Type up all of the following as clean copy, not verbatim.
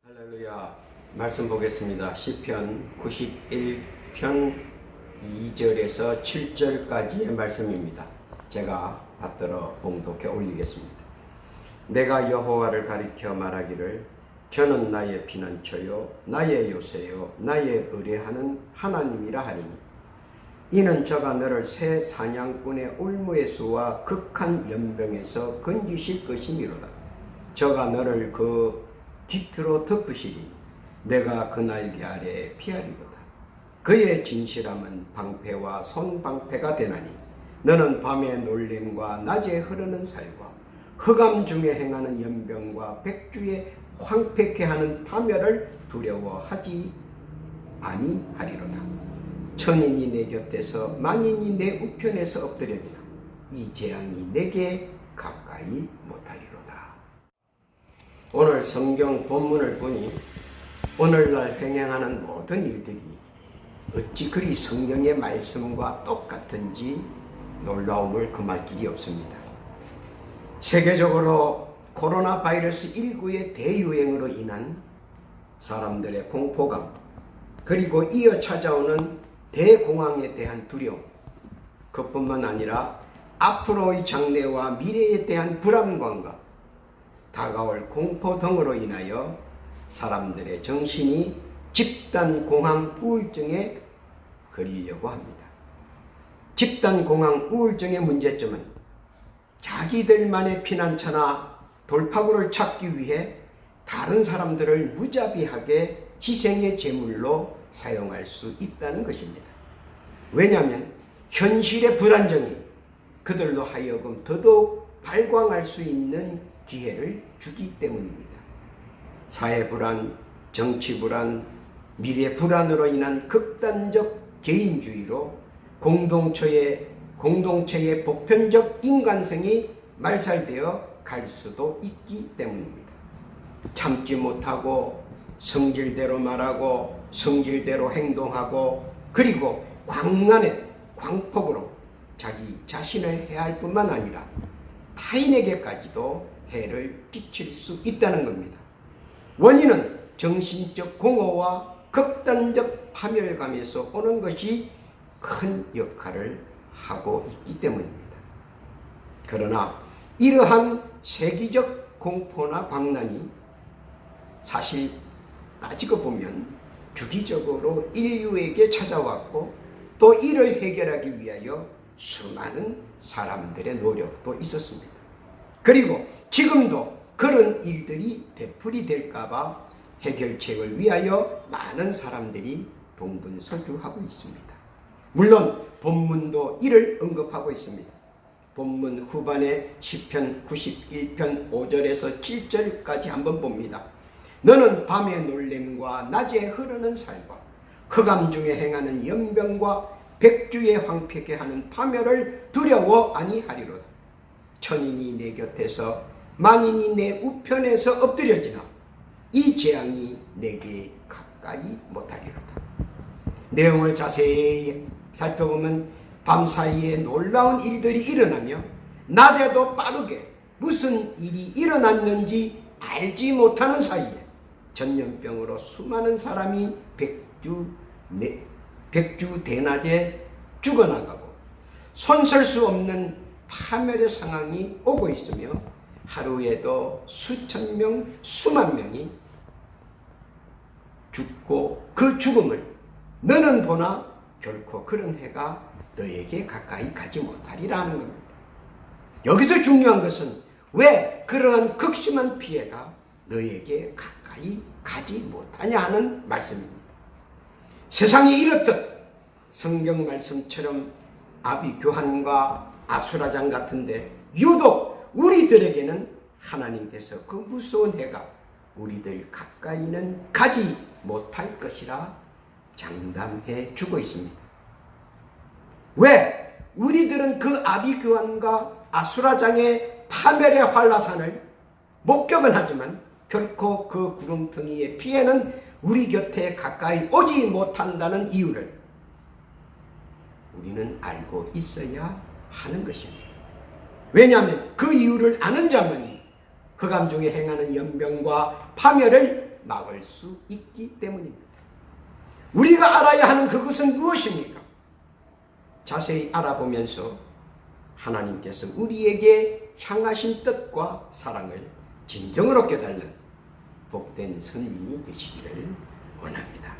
할렐루야. 말씀 보겠습니다. 시편 91편 2절에서 7절까지의 말씀입니다. 제가 받들어 봉독해 올리겠습니다. 내가 여호와를 가리켜 말하기를 저는 나의 피난처요 나의 요새요 나의 의뢰하는 하나님이라 하리니 이는 저가 너를 새 사냥꾼의 올무에서와 극한 연병에서 건지실 것이니로다. 저가 너를 그 깃으로 덮으시리 내가 그 날개 아래에 피하리로다. 그의 진실함은 방패와 손방패가 되나니 너는 밤의 놀림과 낮에 흐르는 살과 흑암 중에 행하는 연병과 백주에 황폐케 하는 파멸을 두려워하지 아니하리로다. 천인이 내 곁에서 만인이 내 우편에서 엎드려지나 이 재앙이 내게 가까이 못하리로다. 오늘 성경 본문을 보니 오늘날 행행하는 모든 일들이 어찌 그리 성경의 말씀과 똑같은지 놀라움을 금할 길이 없습니다. 세계적으로 코로나 바이러스 19의 대유행으로 인한 사람들의 공포감, 그리고 이어 찾아오는 대공황에 대한 두려움, 그뿐만 아니라 앞으로의 장래와 미래에 대한 불안감과 다가올 공포 등으로 인하여 사람들의 정신이 집단공황 우울증에 걸리려고 합니다. 집단공황 우울증의 문제점은 자기들만의 피난처나 돌파구를 찾기 위해 다른 사람들을 무자비하게 희생의 제물로 사용할 수 있다는 것입니다. 왜냐하면 현실의 불안정이 그들로 하여금 더더욱 발광할 수 있는 기회를 주기 때문입니다. 사회 불안, 정치 불안, 미래 불안으로 인한 극단적 개인주의로 공동체의 보편적 인간성이 말살되어 갈 수도 있기 때문입니다. 참지 못하고 성질대로 말하고 성질대로 행동하고 그리고 광폭으로 자기 자신을 해할 뿐만 아니라 타인에게까지도 해를 끼칠 수 있다는 겁니다. 원인은 정신적 공허와 극단적 파멸감에서 오는 것이 큰 역할을 하고 있기 때문입니다. 그러나 이러한 세계적 공포나 광란이 사실 따지고 보면 주기적으로 인류에게 찾아왔고 또 이를 해결하기 위하여 수많은 사람들의 노력도 있었습니다. 그리고 지금도 그런 일들이 되풀이 될까봐 해결책을 위하여 많은 사람들이 동분서주하고 있습니다. 물론 본문도 이를 언급하고 있습니다. 본문 후반에 시편 91편 5절에서 7절까지 한번 봅니다. 너는 밤의 놀림과 낮에 흐르는 살과 흑암 중에 행하는 연병과 백주에 황폐케 하는 파멸을 두려워 아니하리로다. 천인이 내 곁에서 만인이 내 우편에서 엎드려지나 이 재앙이 내게 가까이 못하리로다. 내용을 자세히 살펴보면 밤사이에 놀라운 일들이 일어나며 낮에도 빠르게 무슨 일이 일어났는지 알지 못하는 사이에 전염병으로 수많은 사람이 백주 대낮에 죽어나가고 손설 수 없는 파멸의 상황이 오고 있으며 하루에도 수천 명, 수만 명이 죽고 그 죽음을 너는 보나 결코 그런 해가 너에게 가까이 가지 못하리라 하는 겁니다. 여기서 중요한 것은 왜 그러한 극심한 피해가 너에게 가까이 가지 못하냐 하는 말씀입니다. 세상이 이렇듯 성경 말씀처럼 아비규환과 아수라장 같은데 유독 우리들에게는 하나님께서 그 무서운 해가 우리들 가까이는 가지 못할 것이라 장담해 주고 있습니다. 왜? 우리들은 그 아비규환과 아수라장의 파멸의 활라산을 목격은 하지만 결코 그 구름텅이의 피해는 우리 곁에 가까이 오지 못한다는 이유를 우리는 알고 있어야 하는 것입니다. 왜냐하면 그 이유를 아는 자만이 흑암 중에 행하는 연병과 파멸을 막을 수 있기 때문입니다. 우리가 알아야 하는 그것은 무엇입니까? 자세히 알아보면서 하나님께서 우리에게 향하신 뜻과 사랑을 진정으로 깨달는 복된 선민이 되시기를 원합니다.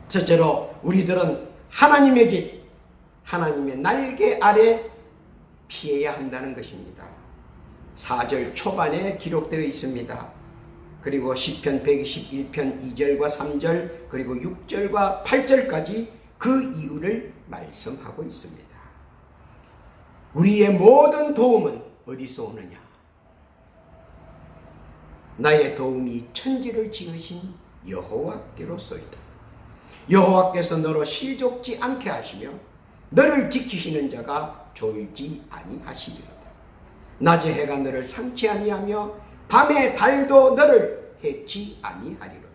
첫째로 우리들은 하나님의 날개 아래 피해야 한다는 것입니다. 4절 초반에 기록되어 있습니다. 그리고 시편 121편 2절과 3절 그리고 6절과 8절까지 그 이유를 말씀하고 있습니다. 우리의 모든 도움은 어디서 오느냐? 나의 도움이 천지를 지으신 여호와께로소이다. 여호와께서 너로 실족지 않게 하시며 너를 지키시는 자가 졸지 아니하시리로다. 낮에 해가 너를 상치 아니하며 밤에 달도 너를 해치 아니하리로다.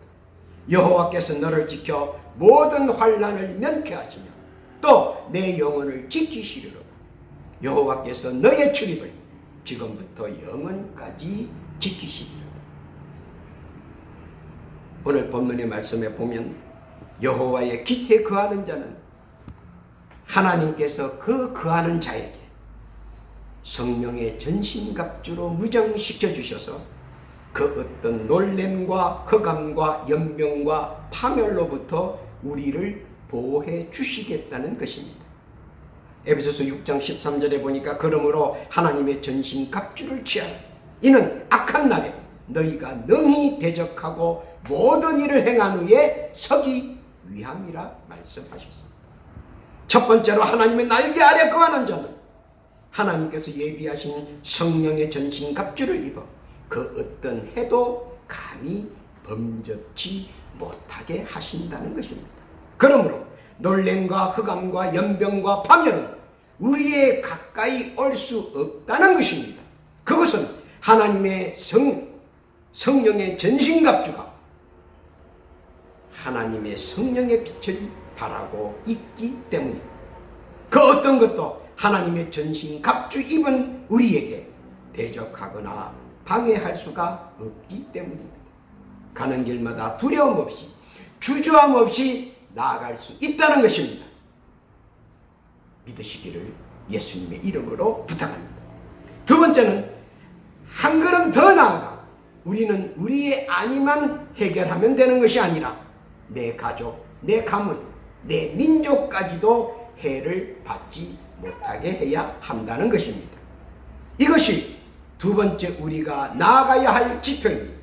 여호와께서 너를 지켜 모든 환난을 면케하시며 또 내 영혼을 지키시리로다. 여호와께서 너의 출입을 지금부터 영원까지 지키시리로다. 오늘 본문의 말씀에 보면 여호와의 깃에 거하는 자는 하나님께서 그 거하는 자에게 성령의 전신갑주로 무장시켜 주셔서 그 어떤 놀램과 흑암과 연병과 파멸로부터 우리를 보호해 주시겠다는 것입니다. 에베소서 6장 13절에 보니까 그러므로 하나님의 전신갑주를 취하라. 이는 악한 날에 너희가 능히 대적하고 모든 일을 행한 후에 서기 위함이라 말씀하셨습니다. 첫 번째로 하나님의 날개 아래 거하는 자는 하나님께서 예비하신 성령의 전신갑주를 입어 그 어떤 해도 감히 범접지 못하게 하신다는 것입니다. 그러므로 놀램과 흑암과 연병과 파멸은 우리의 가까이 올 수 없다는 것입니다. 그것은 하나님의 성령의 전신갑주가 하나님의 성령의 빛을 바라고 있기 때문입니다. 그 어떤 것도 하나님의 전신갑주 입은 우리에게 대적하거나 방해할 수가 없기 때문입니다. 가는 길마다 두려움 없이 주저함 없이 나아갈 수 있다는 것입니다. 믿으시기를 예수님의 이름으로 부탁합니다. 두 번째는 한 걸음 더 나아가 우리는 우리의 안위만 해결하면 되는 것이 아니라 내 가족, 내 가문, 내 민족까지도 해를 받지 못하게 해야 한다는 것입니다. 이것이 두 번째 우리가 나아가야 할 지표입니다.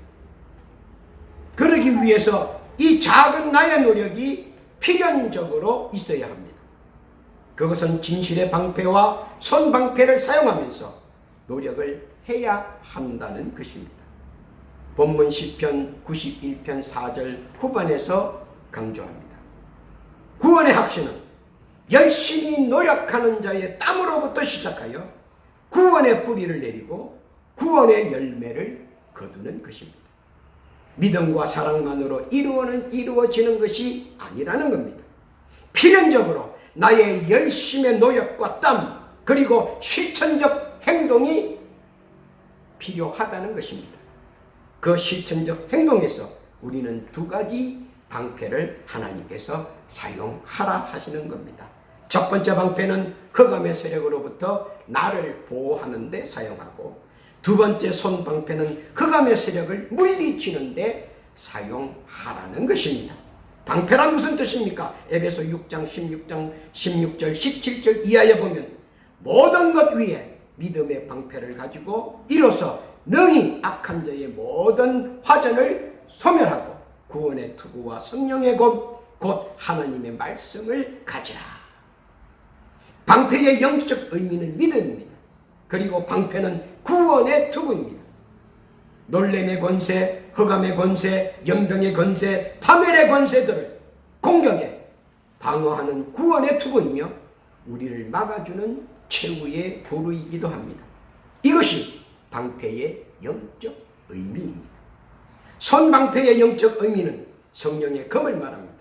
그러기 위해서 이 작은 나의 노력이 필연적으로 있어야 합니다. 그것은 진실의 방패와 손방패를 사용하면서 노력을 해야 한다는 것입니다. 본문 시편 91편 4절 후반에서 강조합니다. 구원의 확신은 열심히 노력하는 자의 땀으로부터 시작하여 구원의 뿌리를 내리고 구원의 열매를 거두는 것입니다. 믿음과 사랑만으로 이루어지는 것이 아니라는 겁니다. 필연적으로 나의 열심의 노력과 땀 그리고 실천적 행동이 필요하다는 것입니다. 그 실천적 행동에서 우리는 두 가지 방패를 하나님께서 사용하라 하시는 겁니다. 첫 번째 방패는 흑암의 세력으로부터 나를 보호하는 데 사용하고 두 번째 손방패는 흑암의 세력을 물리치는 데 사용하라는 것입니다. 방패란 무슨 뜻입니까? 에베소 6장 16절 17절 이하에 보면 모든 것 위에 믿음의 방패를 가지고 이로써 능히 악한 자의 모든 화전을 소멸하고 구원의 투구와 성령의 곧 하나님의 말씀을 가지라. 방패의 영적 의미는 믿음입니다. 그리고 방패는 구원의 투구입니다. 놀램의 권세, 흑암의 권세, 연병의 권세, 파멸의 권세들을 공격에 방어하는 구원의 투구이며 우리를 막아주는 최후의 도루이기도 합니다. 이것이 방패의 영적 의미입니다. 손방패의 영적 의미는 성령의 검을 말합니다.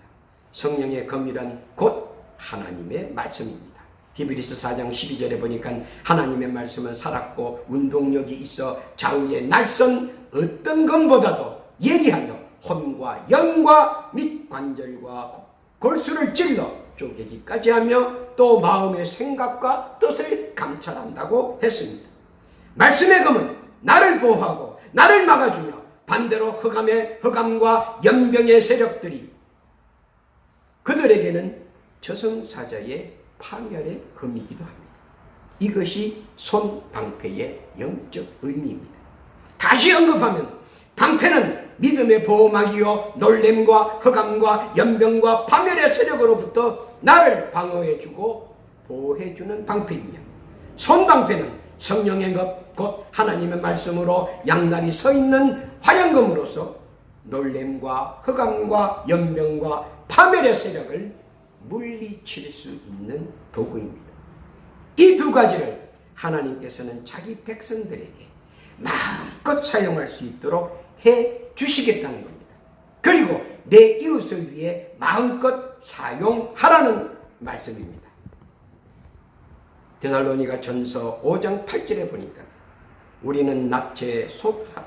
성령의 검이란 곧 하나님의 말씀입니다. 히브리서 4장 12절에 보니까 하나님의 말씀은 살았고 운동력이 있어 좌우에 날선 어떤 것보다도 예리하여 혼과 영과 및 관절과 골수를 찔러 쪼개기까지 하며 또 마음의 생각과 뜻을 감찰한다고 했습니다. 말씀의 검은 나를 보호하고 나를 막아주며 반대로 흑암과 연병의 세력들이 그들에게는 저승사자의 파멸의 검이기도 합니다. 이것이 손방패의 영적 의미입니다. 다시 언급하면 방패는 믿음의 보호막이요 놀램과 흑암과 연병과 파멸의 세력으로부터 나를 방어해주고 보호해주는 방패이며, 손방패는 성령의 곧 하나님의 말씀으로 양날이 서 있는 화령검으로서 놀램과 흑암과 연병과 파멸의 세력을 물리칠 수 있는 도구입니다. 이 두 가지를 하나님께서는 자기 백성들에게 마음껏 사용할 수 있도록 해 주시겠다는 겁니다. 그리고 내 이웃을 위해 마음껏 사용하라는 말씀입니다. 데살로니가 전서 5장 8절에 보니까 우리는 낯에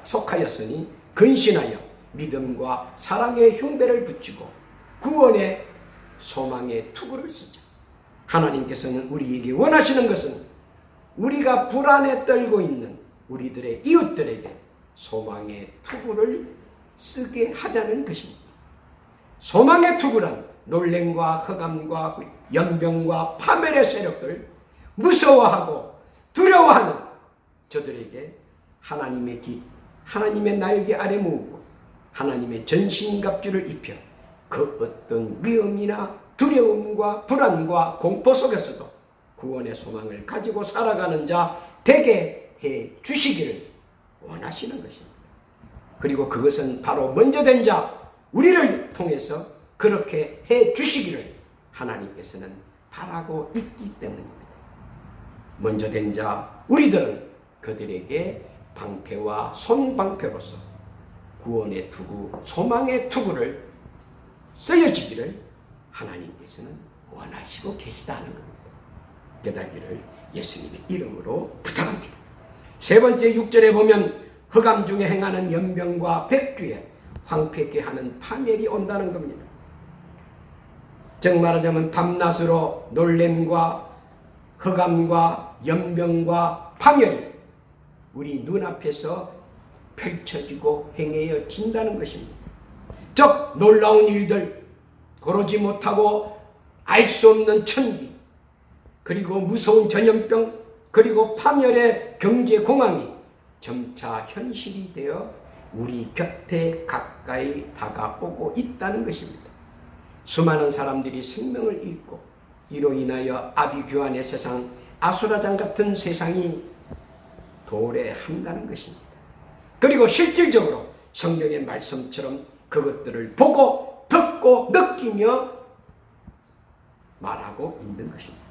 속하였으니 근신하여 믿음과 사랑의 흉배를 붙이고 구원의 소망의 투구를 쓰자. 하나님께서는 우리에게 원하시는 것은 우리가 불안에 떨고 있는 우리들의 이웃들에게 소망의 투구를 쓰게 하자는 것입니다. 소망의 투구란 놀램과 흑암과 연병과 파멸의 세력들, 무서워하고 두려워하는 저들에게 하나님의 깃, 하나님의 날개 아래 모으고 하나님의 전신갑주를 입혀 그 어떤 위험이나 두려움과 불안과 공포 속에서도 구원의 소망을 가지고 살아가는 자 되게 해 주시기를 원하시는 것입니다. 그리고 그것은 바로 먼저 된 자 우리를 통해서 그렇게 해 주시기를 하나님께서는 바라고 있기 때문입니다. 먼저 된 자 우리들은 그들에게 방패와 손방패로서 구원의 투구, 소망의 투구를 쓰여지기를 하나님께서는 원하시고 계시다는 겁니다. 깨달기를 예수님의 이름으로 부탁합니다. 세 번째 6절에 보면 흑암 중에 행하는 연병과 백주에 황폐케 하는 파멸이 온다는 겁니다. 즉 말하자면 밤낮으로 놀램과 흑암과 연병과 파멸이 우리 눈앞에서 펼쳐지고 행해진다는 것입니다. 즉 놀라운 일들, 고르지 못하고 알 수 없는 천기, 그리고 무서운 전염병, 그리고 파멸의 경제 공황이 점차 현실이 되어 우리 곁에 가까이 다가오고 있다는 것입니다. 수많은 사람들이 생명을 잃고 이로 인하여 아비규환의 세상, 아수라장 같은 세상이 도래한다는 것입니다. 그리고 실질적으로 성경의 말씀처럼 그것들을 보고 듣고 느끼며 말하고 있는 것입니다.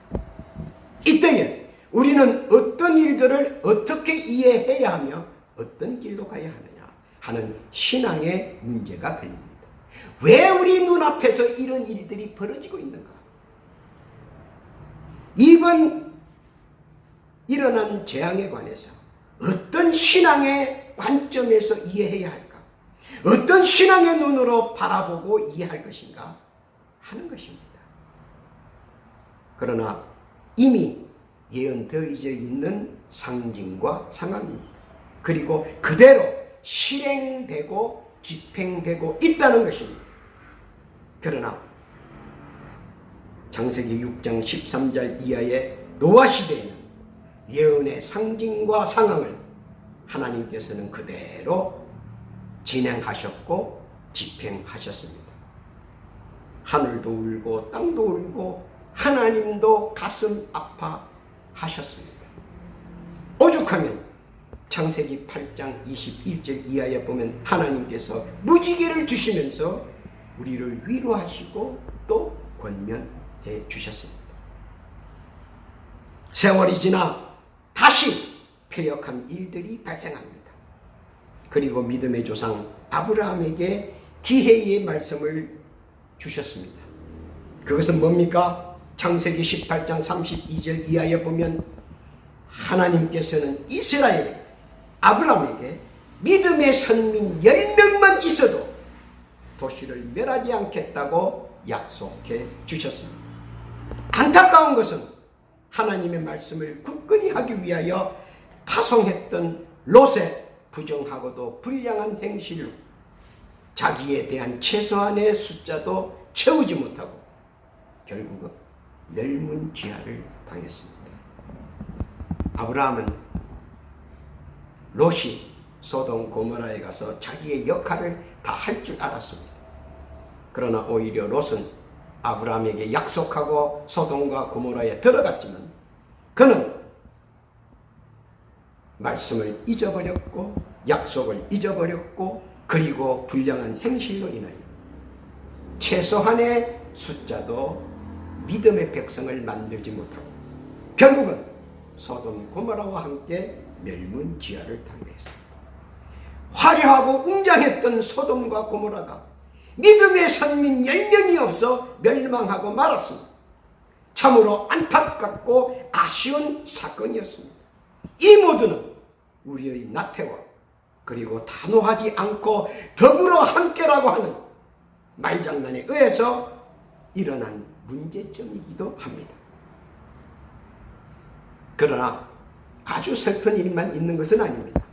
이때에 우리는 어떤 일들을 어떻게 이해해야 하며 어떤 길로 가야 하느냐 하는 신앙의 문제가 걸립니다. 왜 우리 눈앞에서 이런 일들이 벌어지고 있는가? 이번 일어난 재앙에 관해서 어떤 신앙의 관점에서 이해해야 할까? 어떤 신앙의 눈으로 바라보고 이해할 것인가 하는 것입니다. 그러나 이미 예언되어져 있는 상징과 상황입니다. 그리고 그대로 실행되고 집행되고 있다는 것입니다. 그러나 창세기 6장 13절 이하의 노아 시대에는 예언의 상징과 상황을 하나님께서는 그대로 진행하셨고 집행하셨습니다. 하늘도 울고 땅도 울고 하나님도 가슴 아파하셨습니다. 오죽하면 창세기 8장 21절 이하에 보면 하나님께서 무지개를 주시면서 우리를 위로하시고 또 권면해 주셨습니다. 세월이 지나 다시 패역한 일들이 발생합니다. 그리고 믿음의 조상 아브라함에게 기회의 말씀을 주셨습니다. 그것은 뭡니까? 창세기 18장 32절 이하에 보면 하나님께서는 이스라엘 아브라함에게 믿음의 선민 10명만 있어도 도시를 멸하지 않겠다고 약속해 주셨습니다. 안타까운 것은 하나님의 말씀을 굳건히 하기 위하여 파송했던 롯의 부정하고도 불량한 행실로 자기에 대한 최소한의 숫자도 채우지 못하고 결국은 멸문 지하를 당했습니다. 아브라함은 롯이 소돔 고모라에 가서 자기의 역할을 다 할 줄 알았습니다. 그러나 오히려 롯은 아브라함에게 약속하고 소돔과 고모라에 들어갔지만 그는 말씀을 잊어버렸고 약속을 잊어버렸고 그리고 불량한 행실로 인하여 최소한의 숫자도 믿음의 백성을 만들지 못하고 결국은 소돔 고모라와 함께 멸문지하를 당했습니다. 화려하고 웅장했던 소돔과 고모라가 믿음의 선민 10명이 없어 멸망하고 말았습니다. 참으로 안타깝고 아쉬운 사건이었습니다. 이 모두는 우리의 나태와 그리고 단호하지 않고 더불어 함께라고 하는 말장난에 의해서 일어난 문제점이기도 합니다. 그러나 아주 슬픈 일만 있는 것은 아닙니다.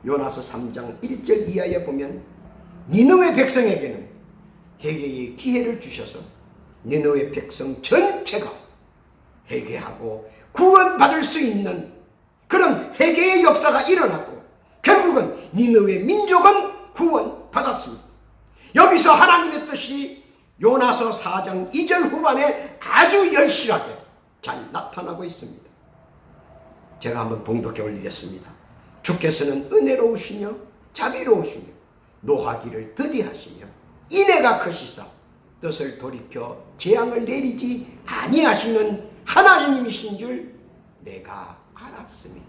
요나서 3장 1절 이하에 보면 니느웨 백성에게는 회개의 기회를 주셔서 니느웨 백성 전체가 회개하고 구원받을 수 있는 그런 회개의 역사가 일어났고 결국은 니느웨 민족은 구원받았습니다. 여기서 하나님의 뜻이 요나서 4장 2절 후반에 아주 열실하게 잘 나타나고 있습니다. 제가 한번 봉독해 올리겠습니다. 주께서는 은혜로우시며 자비로우시며 노하기를 더디하시며 인애가 크시사 뜻을 돌이켜 재앙을 내리지 아니하시는 하나님이신 줄 내가 알았습니다.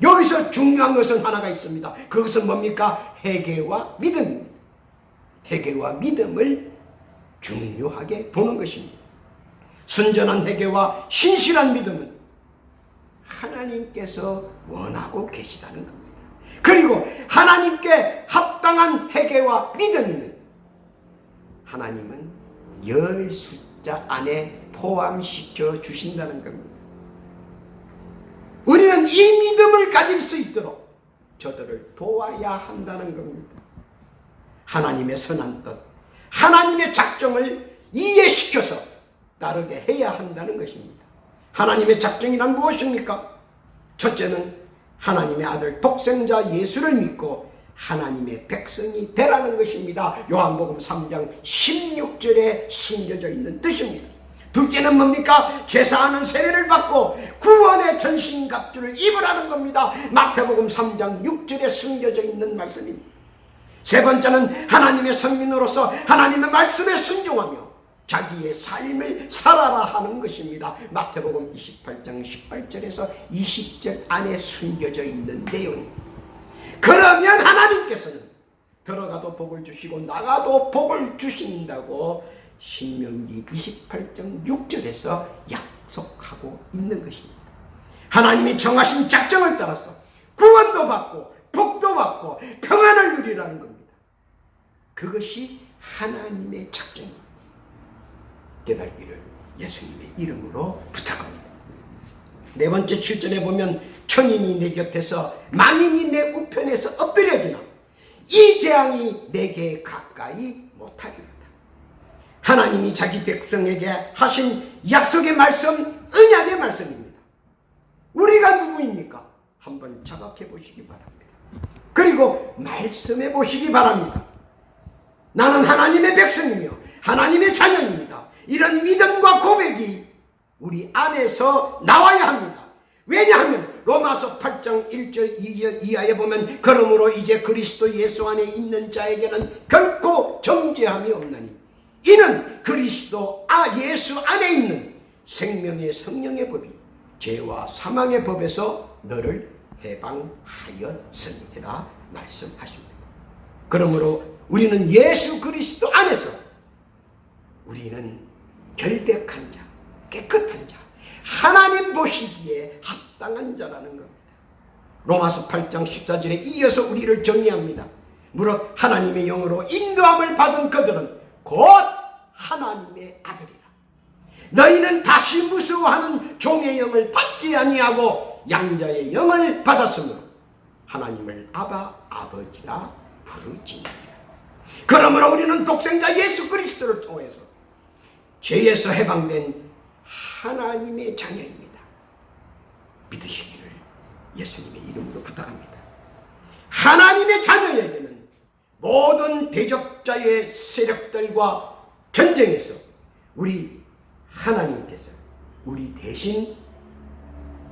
여기서 중요한 것은 하나가 있습니다. 그것은 뭡니까? 회개와 믿음입니다. 회개와 믿음을 중요하게 보는 것입니다. 순전한 회개와 신실한 믿음은 하나님께서 원하고 계시다는 겁니다. 그리고 하나님께 합당한 회개와 믿음은 하나님은 열 숫자 안에 포함시켜 주신다는 겁니다. 우리는 이 믿음을 가질 수 있도록 저들을 도와야 한다는 겁니다. 하나님의 선한 뜻, 하나님의 작정을 이해시켜서 따르게 해야 한다는 것입니다. 하나님의 작정이란 무엇입니까? 첫째는 하나님의 아들 독생자 예수를 믿고 하나님의 백성이 되라는 것입니다. 요한복음 3장 16절에 숨겨져 있는 뜻입니다. 둘째는 뭡니까? 죄사하는 세례를 받고 구원의 전신갑주를 입으라는 겁니다. 마태복음 3장 6절에 숨겨져 있는 말씀입니다. 세 번째는 하나님의 선민으로서 하나님의 말씀에 순종하며 자기의 삶을 살아라 하는 것입니다. 마태복음 28장 18절에서 20절 안에 숨겨져 있는 내용입니다. 그러면 하나님께서는 들어가도 복을 주시고 나가도 복을 주신다고 신명기 28장 6절에서 약속하고 있는 것입니다. 하나님이 정하신 작정을 따라서 구원도 받고 복도 받고 평안을 누리라는 겁니다. 그것이 하나님의 작정입니다. 깨달기를 예수님의 이름으로 부탁합니다. 네 번째 7절에 보면 천인이 내 곁에서 만인이 내 우편에서 엎드려지나 이 재앙이 내게 가까이 못하리로다. 하나님이 자기 백성에게 하신 약속의 말씀, 언약의 말씀입니다. 우리가 누구입니까? 한번 자각해 보시기 바랍니다. 그리고 말씀해 보시기 바랍니다. 나는 하나님의 백성이며 하나님의 자녀입니다. 이런 믿음과 고백이 우리 안에서 나와야 합니다. 왜냐하면 로마서 8장 1절 이하에 보면 그러므로 이제 그리스도 예수 안에 있는 자에게는 결코 정죄함이 없나니 이는 그리스도 예수 안에 있는 생명의 성령의 법이 죄와 사망의 법에서 너를 해방하였습니다 말씀하십니다. 그러므로 우리는 예수 그리스도 안에서 우리는 결백한 자, 깨끗한 자, 하나님 보시기에 합당한 자라는 겁니다. 로마서 8장 14절에 이어서 우리를 정의합니다. 무릇 하나님의 영으로 인도함을 받은 그들은 곧 하나님의 아들이라. 너희는 다시 무서워하는 종의 영을 받지 아니하고 양자의 영을 받았으므로 하나님을 아바 아버지라 부르지니라. 그러므로 우리는 독생자 예수 그리스도를 통해서 죄에서 해방된 하나님의 자녀입니다. 믿으시기를 예수님의 이름으로 부탁합니다. 하나님의 자녀에게는 모든 대적자의 세력들과 전쟁에서 우리 하나님께서 우리 대신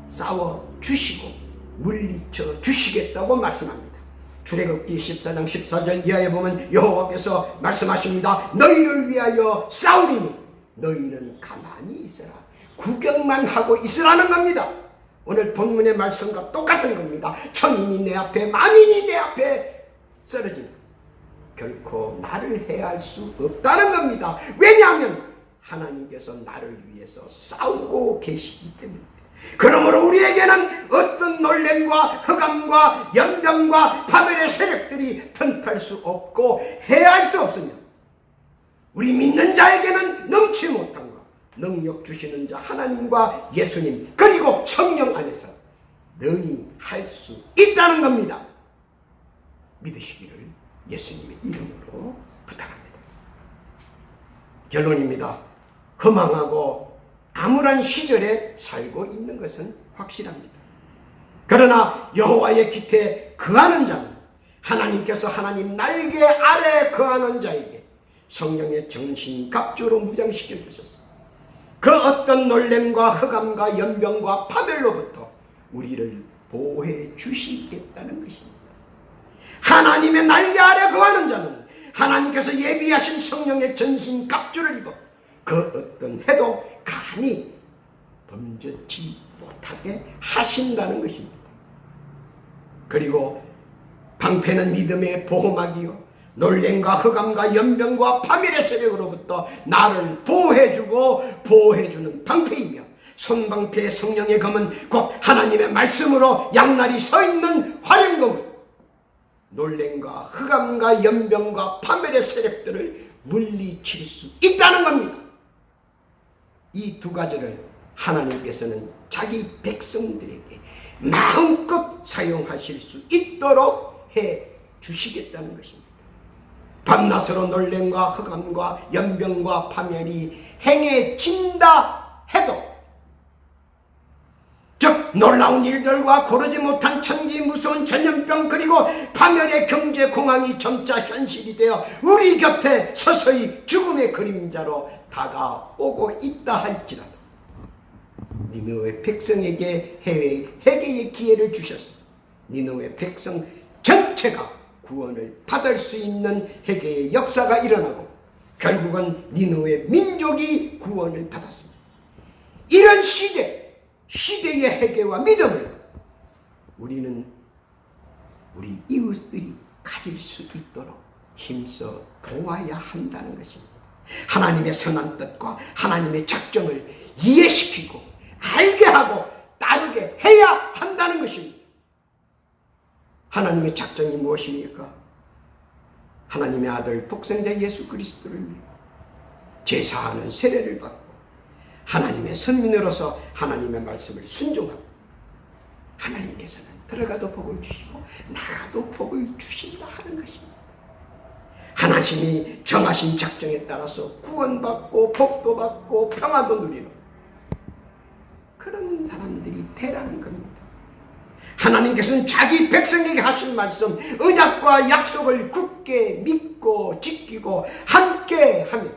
싸워 주시고 물리쳐 주시겠다고 말씀합니다. 출애굽기 14장 14절 이하에 보면 여호와께서 말씀하십니다. 너희를 위하여 싸우리니 너희는 가만히 있어라. 구경만 하고 있으라는 겁니다. 오늘 본문의 말씀과 똑같은 겁니다. 천인이 내 앞에 만인이 내 앞에 쓰러지나 결코 나를 해할 수 없다는 겁니다. 왜냐하면 하나님께서 나를 위해서 싸우고 계시기 때문입니다. 그러므로 우리에게는 어떤 놀램과 흑암과 연병과 파멸의 세력들이 틈탈 수 없고 해할 수 없으며 우리 믿는 자에게는 넘치 못함과 능력 주시는 자 하나님과 예수님 그리고 성령 안에서 능히 할 수 있다는 겁니다. 믿으시기를 예수님의 이름으로 부탁합니다. 결론입니다. 허망하고 암울한 시절에 살고 있는 것은 확실합니다. 그러나 여호와의 깃에 거하는 자는 하나님께서 하나님 날개 아래 거하는 자에게 성령의 정신갑주로 무장시켜 주셨습니다. 그 어떤 놀램과 흑암과 연병과 파멸로부터 우리를 보호해 주시겠다는 것입니다. 하나님의 날개 아래 거하는 자는 하나님께서 예비하신 성령의 전신갑주를 입어 그 어떤 해도 감히 범죄치 못하게 하신다는 것입니다. 그리고 방패는 믿음의 보호막이요 놀램과 흑암과 연병과 파멸의 세력으로부터 나를 보호해주고 보호해주는 방패이며 손방패의 성령의 검은 곧 하나님의 말씀으로 양날이 서있는 활용검을 놀램과 흑암과 연병과 파멸의 세력들을 물리칠 수 있다는 겁니다. 이 두 가지를 하나님께서는 자기 백성들에게 마음껏 사용하실 수 있도록 해 주시겠다는 것입니다. 밤낮으로 놀램과 흑암과 연병과 파멸이 행해진다 해도 즉 놀라운 일들과 고르지 못한 천기 무서운 전염병 그리고 파멸의 경제 공황이 점차 현실이 되어 우리 곁에 서서히 죽음의 그림자로 다가오고 있다 할지라도 니느웨 백성에게 회개의 기회를 주셨습니다. 니느웨 백성 전체가 구원을 받을 수 있는 회개의 역사가 일어나고 결국은 니느웨 민족이 구원을 받았습니다. 이런 시대의 회개와 믿음을 우리는 우리 이웃들이 가질 수 있도록 힘써 도와야 한다는 것입니다. 하나님의 선한 뜻과 하나님의 작정을 이해시키고 알게 하고 따르게 해야 한다는 것입니다. 하나님의 작정이 무엇입니까? 하나님의 아들 독생자 예수 그리스도를 믿고 제사하는 세례를 받고 하나님의 선민으로서 하나님의 말씀을 순종하고 하나님께서는 들어가도 복을 주시고 나가도 복을 주신다 하는 것입니다. 하나님이 정하신 작정에 따라서 구원받고 복도 받고 평화도 누리는 그런 사람들이 되라는 겁니다. 하나님께서는 자기 백성에게 하신 말씀 언약과 약속을 굳게 믿고 지키고 함께 하며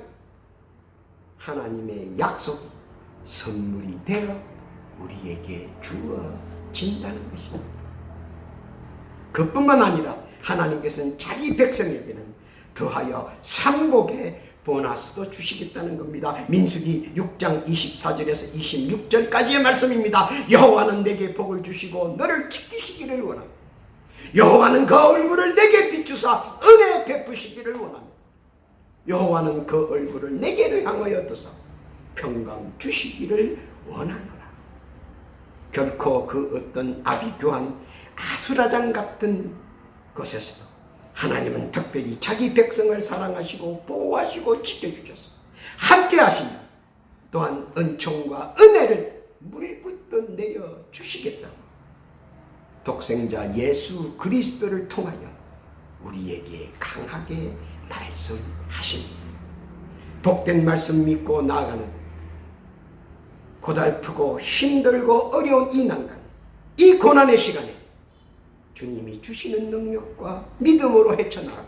하나님의 약속이 선물이 되어 우리에게 주어진다는 것입니다. 그뿐만 아니라 하나님께서는 자기 백성에게는 더하여 상복의 보너스도 주시겠다는 겁니다. 민수기 6장 24절에서 26절까지의 말씀입니다. 여호와는 내게 복을 주시고 너를 지키시기를 원합니다. 여호와는 그 얼굴을 내게 비추사 은혜 베푸시기를 원합니다. 여호와는 그 얼굴을 내게를 향하여 드사 평강 주시기를 원하노라. 결코 그 어떤 아비교한 아수라장 같은 곳에서도 하나님은 특별히 자기 백성을 사랑하시고 보호하시고 지켜주셔서 함께 하시며 또한 은총과 은혜를 물 붓듯 내려주시겠다고 독생자 예수 그리스도를 통하여 우리에게 강하게 말씀하십니다. 복된 말씀 믿고 나아가는 고달프고 힘들고 어려운 이 난간, 이 고난의 시간에 주님이 주시는 능력과 믿음으로 헤쳐나가며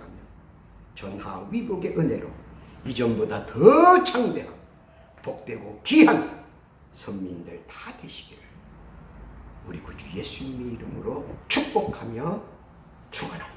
전하 위복의 은혜로 이전보다 더 창대하고 복되고 귀한 선민들 다 되시기를 우리 구주 예수님의 이름으로 축복하며 축원합니다.